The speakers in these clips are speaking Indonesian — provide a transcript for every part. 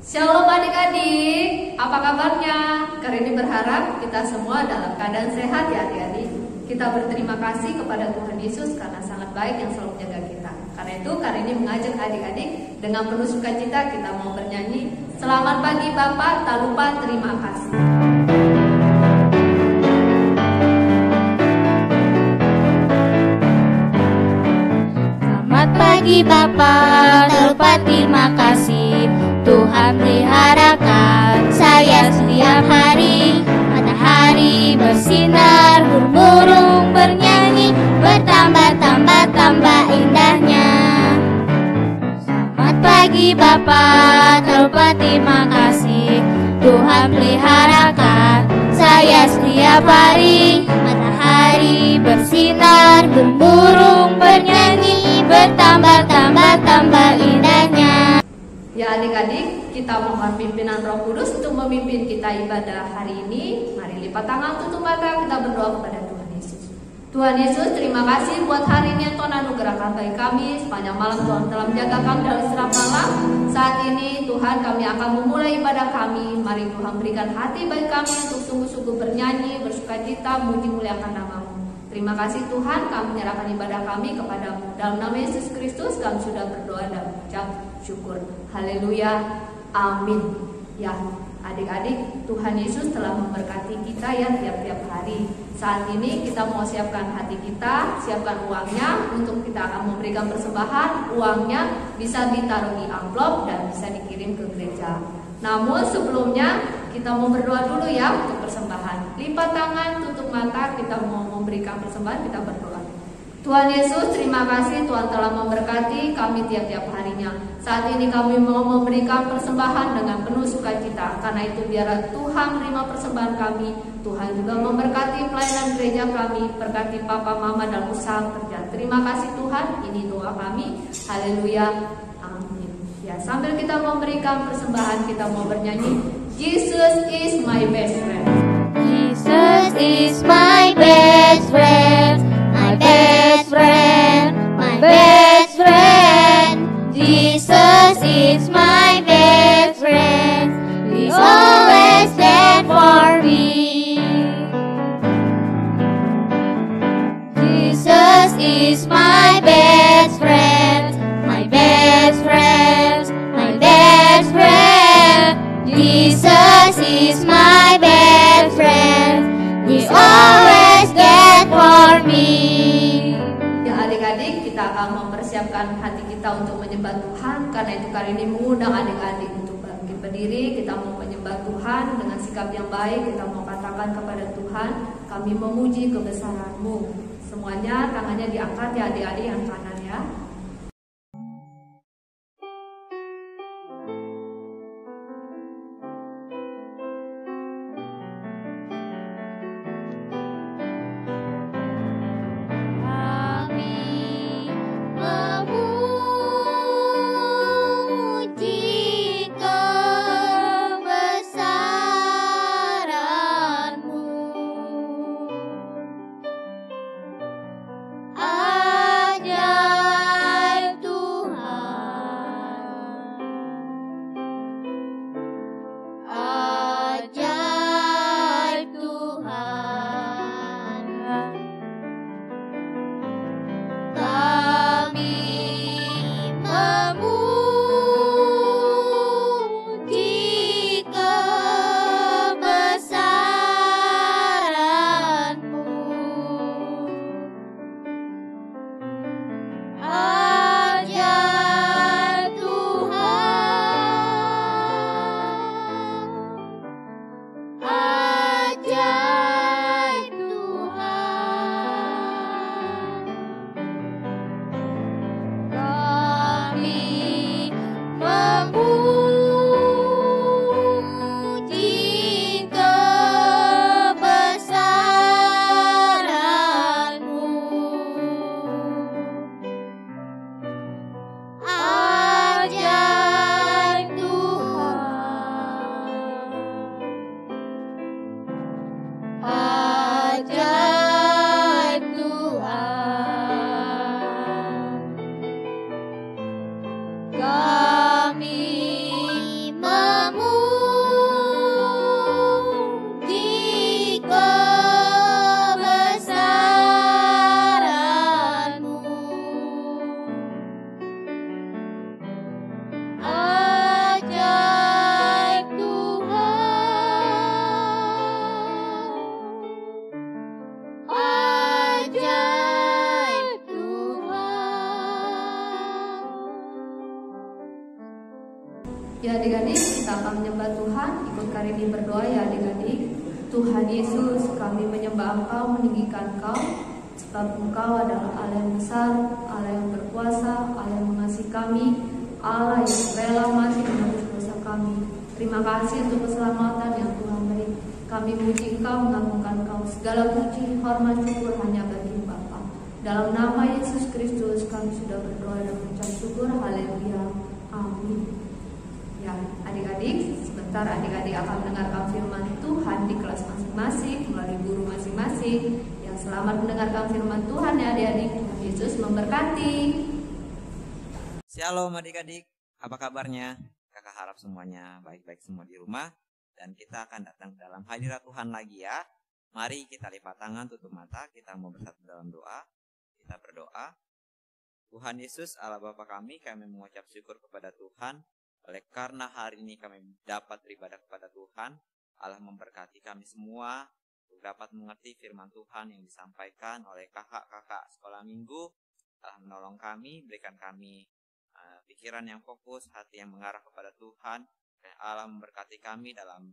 Shalom adik-adik, apa kabarnya? Kali ini berharap kita semua dalam keadaan sehat ya adik-adik. Kita berterima kasih kepada Tuhan Yesus karena sangat baik yang selalu menjaga kita. Karena itu kali ini mengajak adik-adik dengan penuh sukacita kita mau bernyanyi Selamat pagi Bapak, tak lupa terima kasih. Selamat pagi Bapak, tak lupa terima kasih. Tuhan peliharakan saya setiap hari. Matahari bersinar, burung-burung bernyanyi, bertambah-tambah indahnya. Selamat pagi Bapak, tak lupa terima kasih. Tuhan peliharakan saya setiap hari. Matahari bersinar, burung bernyanyi, bertambah-tambah indahnya. Ya adik-adik, kita mohon pimpinan Roh Kudus untuk memimpin kita ibadah hari ini. Mari lipat tangan, tutup mata, kita berdoa kepada Tuhan Yesus. Tuhan Yesus, terima kasih buat hari ini yang Tuhan anugerahkan bagi kami. Sepanjang malam Tuhan telah menjaga kami dalam istirahat malam. Saat ini Tuhan kami akan memulai ibadah kami. Mari Tuhan berikan hati bagi kami untuk sungguh-sungguh bernyanyi, bersukacita, memuji muliakan nama-Mu. Terima kasih Tuhan, kami menyerahkan ibadah kami kepadamu. Dalam nama Yesus Kristus kami sudah berdoa dan mengucap syukur. Haleluya, amin. Ya adik-adik, Tuhan Yesus telah memberkati kita ya tiap-tiap hari. Saat ini kita mau siapkan hati kita, siapkan uangnya untuk kita akan memberikan persembahan. Uangnya bisa ditaruh di amplop dan bisa dikirim ke gereja. Namun sebelumnya kita mau berdoa dulu ya untuk persembahan. Lipat tangan, tutup mata, kita mau memberikan persembahan, kita berdoa. Tuhan Yesus, terima kasih Tuhan telah memberkati kami tiap-tiap harinya. Saat ini kami mau memberikan persembahan dengan penuh sukacita. Karena itu biarlah Tuhan menerima persembahan kami. Tuhan juga memberkati pelayanan gereja kami, berkati Papa Mama dan usaha kerja. Terima kasih Tuhan, ini doa kami. Haleluya, amin. Ya, sambil kita memberikan persembahan, kita mau bernyanyi Jesus is my best friend. Jesus is my best friend, my best friend, my best friend. Jesus is my best friend, He's always there for me. Jesus is my best friend, my best friend, my best friend. Jesus is my best friend, He's always there for me. Ya adik-adik, kita akan mempersiapkan hati kita untuk menyembah Tuhan. Karena itu kali ini mengundang adik-adik untuk bangkit berdiri. Kita mau menyembah Tuhan dengan sikap yang baik. Kita mau katakan kepada Tuhan, kami memuji kebesaran-Mu. Semuanya tangannya diangkat ya adik-adik yang kanan ya. Ajar Ya adik-adik, kita akan menyembah Tuhan. Ikut Karini berdoa ya adik-adik. Tuhan Yesus, kami menyembah Engkau, meninggikan Engkau, sebab Engkau adalah Allah yang besar, Allah yang berkuasa, Allah yang mengasihi kami, Allah yang rela mati menebus dosa kami. Terima kasih untuk keselamatan yang Tuhan beri. Kami muji Engkau, mengagungkan Engkau. Segala puji, hormat, syukur hanya bagi Bapa. Dalam nama Yesus Kristus kami sudah berdoa dan mengucap syukur. Haleluya. Amin. Ya, adik-adik, sebentar adik-adik akan mendengarkan firman Tuhan di kelas masing-masing melalui guru masing-masing. Yang selamat mendengarkan firman Tuhan ya adik-adik. Tuhan Yesus memberkati. Shalom adik-adik, apa kabarnya? Kakak harap semuanya baik-baik semua di rumah. Dan kita akan datang dalam hadirat Tuhan lagi ya. Mari kita lipat tangan, tutup mata, kita mau bersatu dalam doa. Kita berdoa. Tuhan Yesus, Allah Bapa kami mengucap syukur kepada Tuhan. Oleh karena hari ini kami dapat beribadah kepada Tuhan. Allah memberkati kami semua untuk dapat mengerti firman Tuhan yang disampaikan oleh kakak-kakak sekolah minggu. Allah menolong kami, berikan kami pikiran yang fokus, hati yang mengarah kepada Tuhan. Allah memberkati kami dalam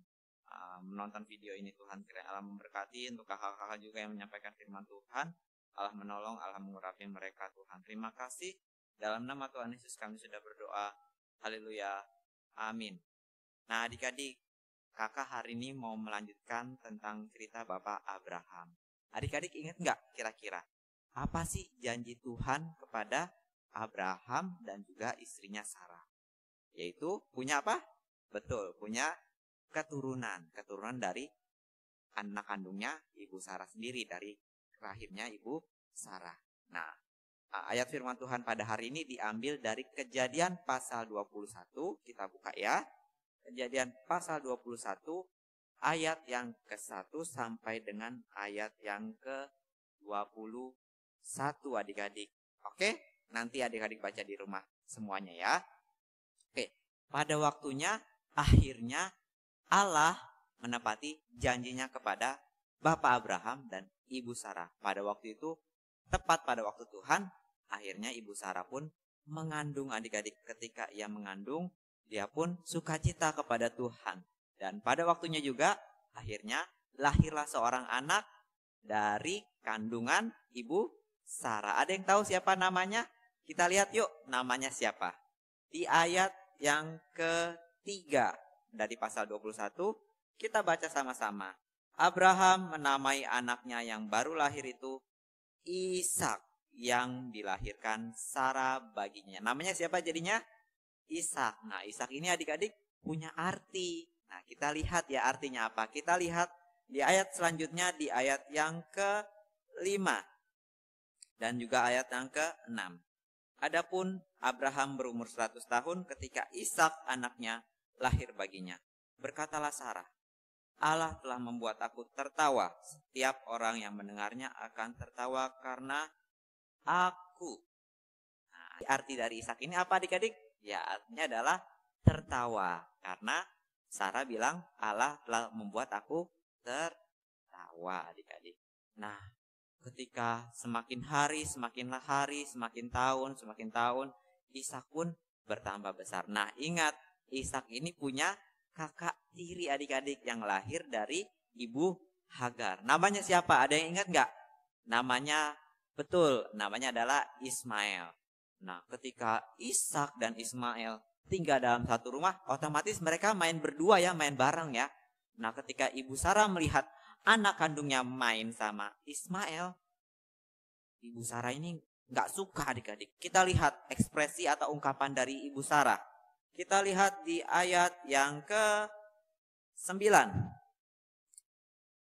menonton video ini Tuhan. Kiranya Allah memberkati untuk kakak-kakak juga yang menyampaikan firman Tuhan. Allah menolong, Allah mengurapi mereka Tuhan. Terima kasih. Dalam nama Tuhan Yesus kami sudah berdoa. Haleluya. Amin. Nah adik-adik, kakak hari ini mau melanjutkan tentang cerita Bapak Abraham. Adik-adik ingat nggak kira-kira apa sih janji Tuhan kepada Abraham dan juga istrinya Sarah? Yaitu punya apa? Betul, punya keturunan dari anak kandungnya Ibu Sarah sendiri, dari rahimnya Ibu Sarah. Nah, ayat firman Tuhan pada hari ini diambil dari Kejadian pasal 21, kita buka ya. Kejadian pasal 21 ayat yang ke-1 sampai dengan ayat yang ke-21 adik-adik. Oke, nanti adik-adik baca di rumah semuanya ya. Oke, pada waktunya akhirnya Allah menepati janjinya kepada Bapak Abraham dan Ibu Sarah. Pada waktu itu, tepat pada waktu Tuhan, akhirnya Ibu Sarah pun mengandung adik-adik. Ketika ia mengandung, dia pun sukacita kepada Tuhan. Dan pada waktunya juga, akhirnya lahirlah seorang anak dari kandungan Ibu Sarah. Ada yang tahu siapa namanya? Kita lihat yuk, namanya siapa? Di ayat yang ketiga dari pasal 21, kita baca sama-sama. Abraham menamai anaknya yang baru lahir itu Ishak, yang dilahirkan Sarah baginya. Namanya siapa jadinya? Ishak. Nah, Ishak ini adik-adik punya arti. Nah, kita lihat ya artinya apa. Kita lihat di ayat selanjutnya, di ayat yang ke-5 dan juga ayat yang ke-6. Adapun Abraham berumur 100 tahun ketika Ishak anaknya lahir baginya. Berkatalah Sarah, Allah telah membuat aku tertawa. Setiap orang yang mendengarnya akan tertawa karena aku. Nah, arti dari Ishak ini apa adik-adik? Ya, artinya adalah tertawa. Karena Sarah bilang Allah telah membuat aku tertawa adik-adik. Nah, ketika semakin hari, semakin tahun, Ishak pun bertambah besar. Nah, ingat, Ishak ini punya kakak tiri adik-adik yang lahir dari Ibu Hagar. Namanya siapa? Ada yang ingat nggak? Namanya, betul, namanya adalah Ismail. Nah, ketika Ishak dan Ismail tinggal dalam satu rumah, otomatis mereka main berdua ya, main bareng ya. Nah, ketika Ibu Sarah melihat anak kandungnya main sama Ismail, Ibu Sarah ini nggak suka adik-adik. Kita lihat ekspresi atau ungkapan dari Ibu Sarah. Kita lihat di ayat yang ke-9.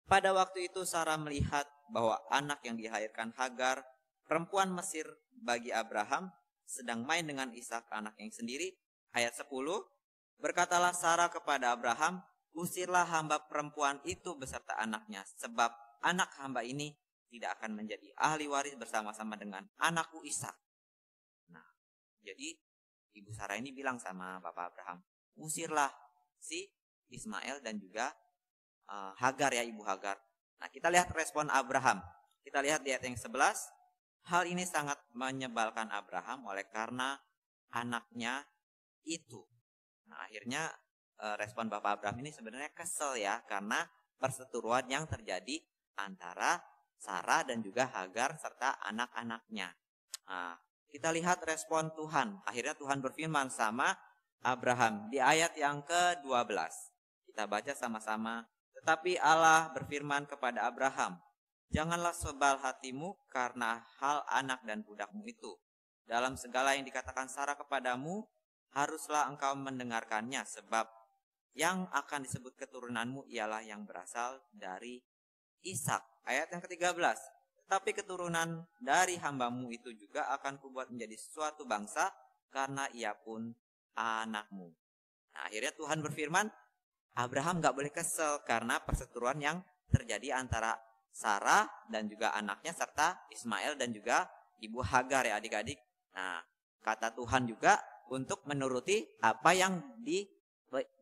Pada waktu itu Sarah melihat bahwa anak yang dilahirkan Hagar, perempuan Mesir bagi Abraham, sedang main dengan Ishak anak yang sendiri. Ayat 10. Berkatalah Sarah kepada Abraham, usirlah hamba perempuan itu beserta anaknya, sebab anak hamba ini tidak akan menjadi ahli waris bersama-sama dengan anakku Ishak. Nah, jadi Ibu Sarah ini bilang sama Bapak Abraham, usirlah si Ismail dan juga Hagar ya, Ibu Hagar. Nah, kita lihat respon Abraham. Kita lihat di ayat yang 11. Hal ini sangat menyebalkan Abraham oleh karena anaknya itu. Nah, akhirnya respon Bapak Abraham ini sebenarnya kesel ya, karena perseteruan yang terjadi antara Sarah dan juga Hagar serta anak-anaknya. Nah, kita lihat respon Tuhan. Akhirnya Tuhan berfirman sama Abraham di ayat yang ke-12. Kita baca sama-sama. Tetapi Allah berfirman kepada Abraham, janganlah sebal hatimu karena hal anak dan budakmu itu. Dalam segala yang dikatakan Sarah kepadamu, haruslah engkau mendengarkannya, sebab yang akan disebut keturunanmu ialah yang berasal dari Ishak. Ayat yang ke-13. Tetapi keturunan dari hambamu itu juga akan kubuat menjadi suatu bangsa, karena ia pun anakmu. Nah, akhirnya Tuhan berfirman, Abraham gak boleh kesel karena perseteruan yang terjadi antara Sarah dan juga anaknya serta Ismail dan juga Ibu Hagar ya adik-adik. Nah, kata Tuhan juga untuk menuruti apa yang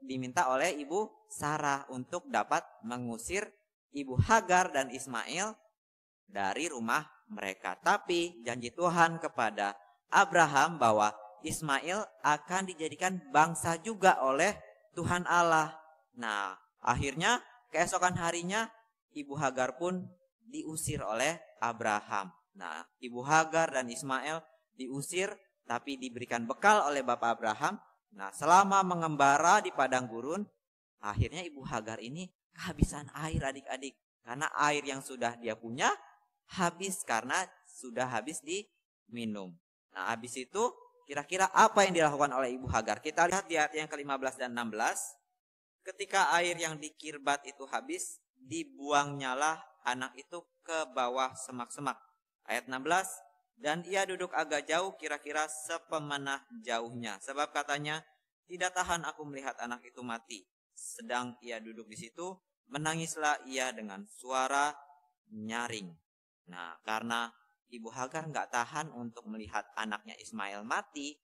diminta oleh Ibu Sarah untuk dapat mengusir Ibu Hagar dan Ismail dari rumah mereka. Tapi janji Tuhan kepada Abraham bahwa Ismail akan dijadikan bangsa juga oleh Tuhan Allah. Nah, akhirnya keesokan harinya Ibu Hagar pun diusir oleh Abraham. Nah, Ibu Hagar dan Ismail diusir tapi diberikan bekal oleh Bapak Abraham. Nah, selama mengembara di padang gurun, akhirnya Ibu Hagar ini kehabisan air adik-adik. Karena air yang sudah dia punya habis karena sudah habis diminum. Nah, habis itu kira-kira apa yang dilakukan oleh Ibu Hagar? Kita lihat di ayat yang ke-15 dan 16. Ketika air yang di Kirbat itu habis, dibuangnyalah anak itu ke bawah semak-semak. Ayat 16. Dan ia duduk agak jauh, kira-kira sepemanah jauhnya. Sebab katanya, tidak tahan aku melihat anak itu mati. Sedang ia duduk di situ, menangislah ia dengan suara nyaring. Nah, karena Ibu Hagar nggak tahan untuk melihat anaknya Ismail mati,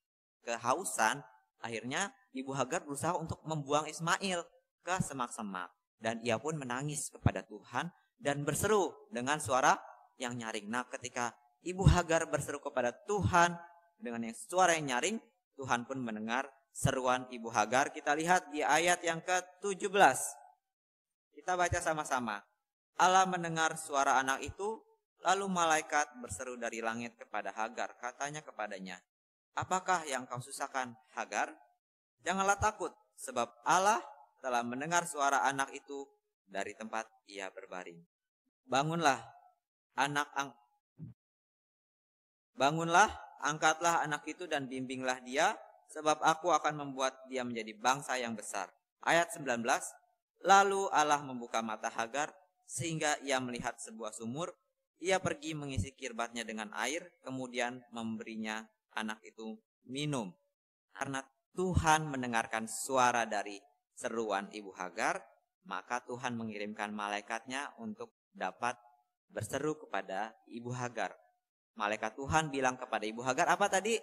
kehausan, akhirnya Ibu Hagar berusaha untuk membuang Ismail ke semak-semak. Dan ia pun menangis kepada Tuhan dan berseru dengan suara yang nyaring. Nah, ketika Ibu Hagar berseru kepada Tuhan dengan suara yang nyaring, Tuhan pun mendengar seruan Ibu Hagar. Kita lihat di ayat yang ke-17. Kita baca sama-sama. Allah mendengar suara anak itu, lalu malaikat berseru dari langit kepada Hagar. Katanya kepadanya, apakah yang kau susahkan, Hagar? Janganlah takut, sebab Allah telah mendengar suara anak itu dari tempat ia berbaring. Bangunlah, angkatlah anak itu dan bimbinglah dia, sebab aku akan membuat dia menjadi bangsa yang besar. Ayat 19. Lalu Allah membuka mata Hagar, sehingga ia melihat sebuah sumur. Ia pergi mengisi kirbatnya dengan air, kemudian memberinya anak itu minum. Karena Tuhan mendengarkan suara dari seruan Ibu Hagar, maka Tuhan mengirimkan malaikatnya untuk dapat berseru kepada Ibu Hagar. Malaikat Tuhan bilang kepada Ibu Hagar apa tadi?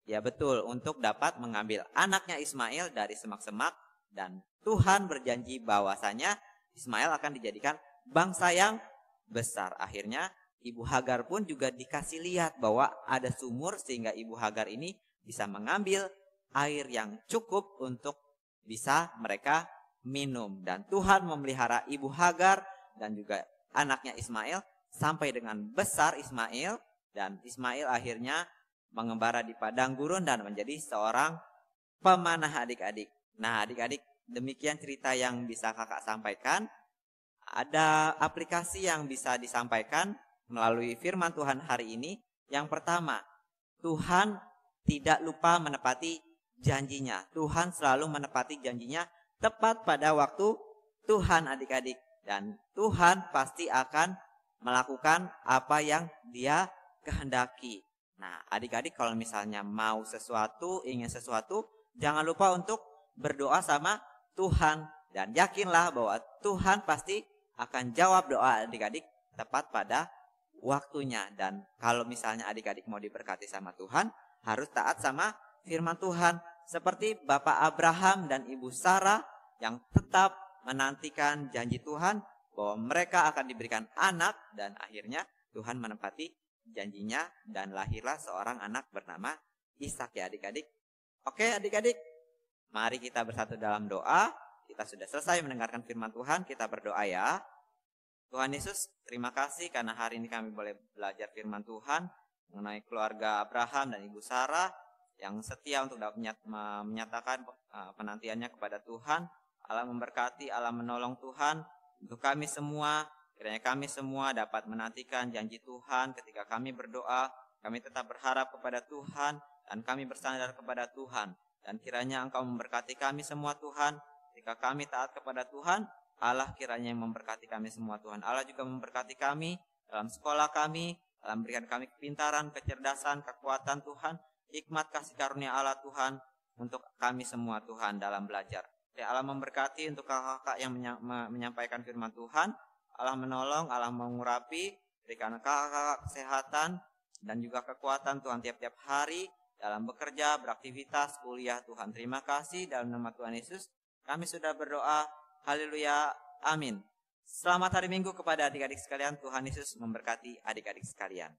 Ya betul, untuk dapat mengambil anaknya Ismail dari semak-semak. Dan Tuhan berjanji bahwasanya Ismail akan dijadikan bangsa yang besar. Akhirnya Ibu Hagar pun juga dikasih lihat bahwa ada sumur, sehingga Ibu Hagar ini bisa mengambil air yang cukup untuk bisa mereka minum. Dan Tuhan memelihara Ibu Hagar dan juga anaknya Ismail sampai dengan besar Ismail. Dan Ismail akhirnya mengembara di padang gurun dan menjadi seorang pemanah adik-adik. Nah adik-adik, demikian cerita yang bisa kakak sampaikan. Ada aplikasi yang bisa disampaikan melalui firman Tuhan hari ini. Yang pertama, Tuhan tidak lupa menepati janjinya. Tuhan selalu menepati janjinya tepat pada waktu Tuhan adik-adik. Dan Tuhan pasti akan melakukan apa yang Dia kehendaki. Nah adik-adik, kalau misalnya mau sesuatu, ingin sesuatu, jangan lupa untuk berdoa sama Tuhan. Dan yakinlah bahwa Tuhan pasti akan jawab doa adik-adik tepat pada waktunya. Dan kalau misalnya adik-adik mau diberkati sama Tuhan, harus taat sama firman Tuhan. Seperti Bapak Abraham dan Ibu Sarah yang tetap menantikan janji Tuhan bahwa mereka akan diberikan anak. Dan akhirnya Tuhan menepati janjinya dan lahirlah seorang anak bernama Ishak ya adik-adik. Oke adik-adik, Mari kita bersatu dalam doa. Kita sudah selesai mendengarkan firman Tuhan, kita berdoa ya. Tuhan Yesus, terima kasih karena hari ini kami boleh belajar firman Tuhan mengenai keluarga Abraham dan Ibu Sarah yang setia untuk dapat menyatakan penantiannya kepada Tuhan. Allah memberkati, Allah menolong Tuhan untuk kami semua. Kiranya kami semua dapat menantikan janji Tuhan ketika kami berdoa. Kami tetap berharap kepada Tuhan dan kami bersandar kepada Tuhan. Dan kiranya Engkau memberkati kami semua Tuhan. Ketika kami taat kepada Tuhan, Allah kiranya yang memberkati kami semua Tuhan. Allah juga memberkati kami dalam sekolah kami, dalam memberikan kami kepintaran, kecerdasan, kekuatan Tuhan, hikmat kasih karunia Allah Tuhan untuk kami semua Tuhan dalam belajar. Ya Allah memberkati untuk kakak-kakak yang menyampaikan firman Tuhan. Allah menolong, Allah mengurapi, berikan kakak-kakak kesehatan dan juga kekuatan Tuhan tiap-tiap hari dalam bekerja, beraktivitas, kuliah Tuhan. Terima kasih dalam nama Tuhan Yesus. Kami sudah berdoa. Haleluya, amin. Selamat hari Minggu kepada adik-adik sekalian. Tuhan Yesus memberkati adik-adik sekalian.